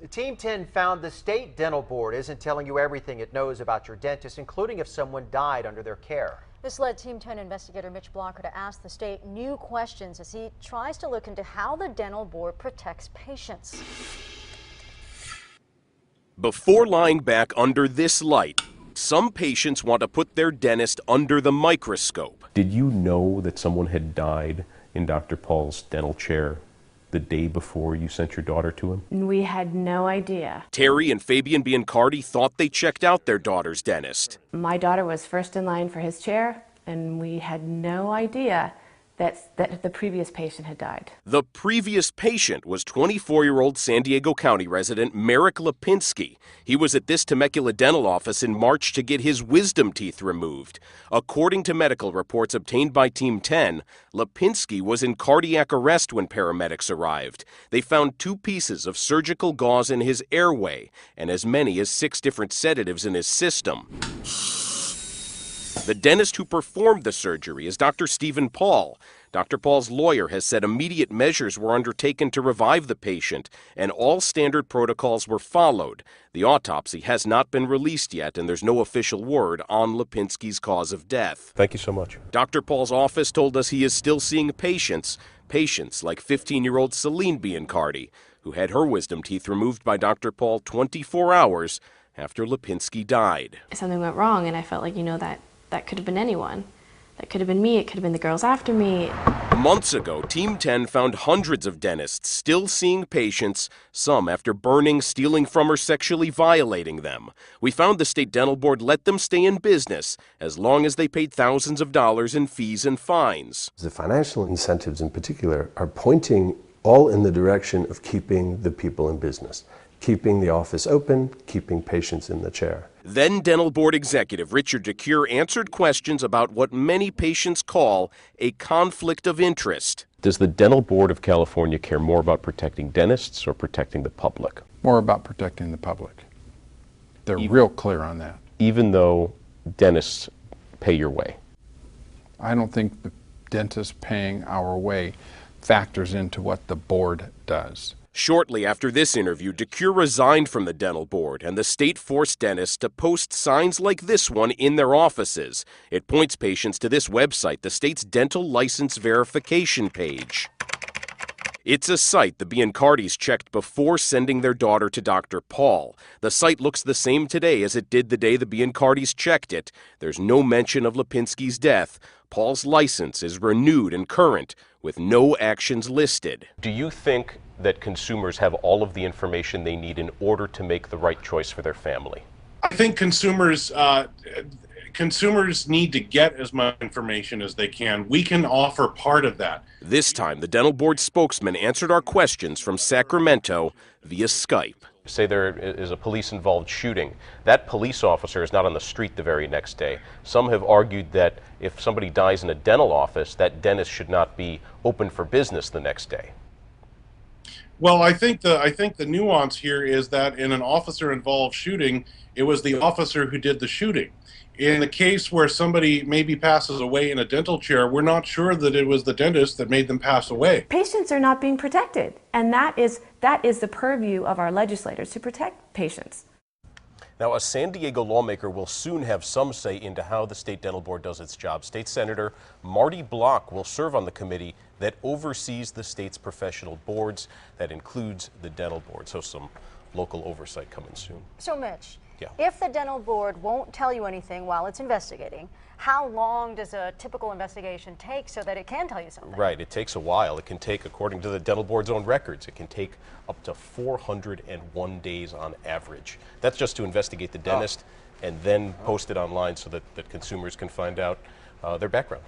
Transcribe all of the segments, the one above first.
Team 10 found the state dental board isn't telling you everything it knows about your dentist, including if someone died under their care. This led Team 10 investigator Mitch Blocker to ask the state new questions as he tries to look into how the dental board protects patients. Before lying back under this light, some patients want to put their dentist under the microscope. Did you know that someone had died in Dr. Paul's dental chair the day before you sent your daughter to him? We had no idea. Terry and Fabian Biancardi thought they checked out their daughter's dentist. My daughter was first in line for his chair, and we had no idea that the previous patient had died. The previous patient was 24-year-old San Diego County resident Merrick Lipinski. He was at this Temecula dental office in March to get his wisdom teeth removed. According to medical reports obtained by Team 10, Lipinski was in cardiac arrest when paramedics arrived. They found 2 pieces of surgical gauze in his airway and as many as 6 different sedatives in his system. The dentist who performed the surgery is Dr. Stephen Paul. Dr. Paul's lawyer has said immediate measures were undertaken to revive the patient, and all standard protocols were followed. The autopsy has not been released yet, and there's no official word on Lipinski's cause of death. Thank you so much. Dr. Paul's office told us he is still seeing patients like 15-year-old Celine Biancardi, who had her wisdom teeth removed by Dr. Paul 24 hours after Lipinski died. Something went wrong, and I felt like, that could have been anyone. That could have been me. It could have been the girls after me. Months ago, Team 10 found hundreds of dentists still seeing patients, some after burning, stealing from, or sexually violating them. We found the state dental board let them stay in business as long as they paid thousands of dollars in fees and fines. The financial incentives in particular are pointing all in the direction of keeping the people in business, keeping the office open, keeping patients in the chair. Then dental board executive Richard DeCure answered questions about what many patients call a conflict of interest. Does the Dental Board of California care more about protecting dentists or protecting the public? More about protecting the public. They're real clear on that. Even though dentists pay your way? I don't think the dentist paying our way factors into what the board does. Shortly after this interview, DeCure resigned from the dental board, and the state forced dentists to post signs like this one in their offices. It points patients to this website, the state's dental license verification page. It's a site the Biancardis checked before sending their daughter to Dr. Paul. The site looks the same today as it did the day the Biancardis checked it. There's no mention of Lipinski's death. Paul's license is renewed and current, with no actions listed. Do you think that consumers have all of the information they need in order to make the right choice for their family? I think consumers need to get as much information as they can. We can offer part of that. This time, the dental board spokesman answered our questions from Sacramento via Skype. Say there is a police-involved shooting. That police officer is not on the street the very next day. Some have argued that if somebody dies in a dental office, that dentist should not be open for business the next day. Well, I think the nuance here is that in an officer-involved shooting, it was the officer who did the shooting. In the case where somebody maybe passes away in a dental chair, we're not sure that it was the dentist that made them pass away. Patients are not being protected, and that is the purview of our legislators, to protect patients. Now, a San Diego lawmaker will soon have some say into how the state dental board does its job. State Senator Marty Block will serve on the committee that oversees the state's professional boards. That includes the dental board, so some local oversight coming soon. So, Mitch, yeah. If the dental board won't tell you anything while it's investigating, how long does a typical investigation take so that it can tell you something? Right, it takes a while. It can take, according to the dental board's own records, it can take up to 401 days on average. That's just to investigate the dentist and then post it online so that consumers can find out their background.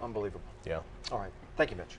Unbelievable. Yeah. All right. Thank you, Mitch.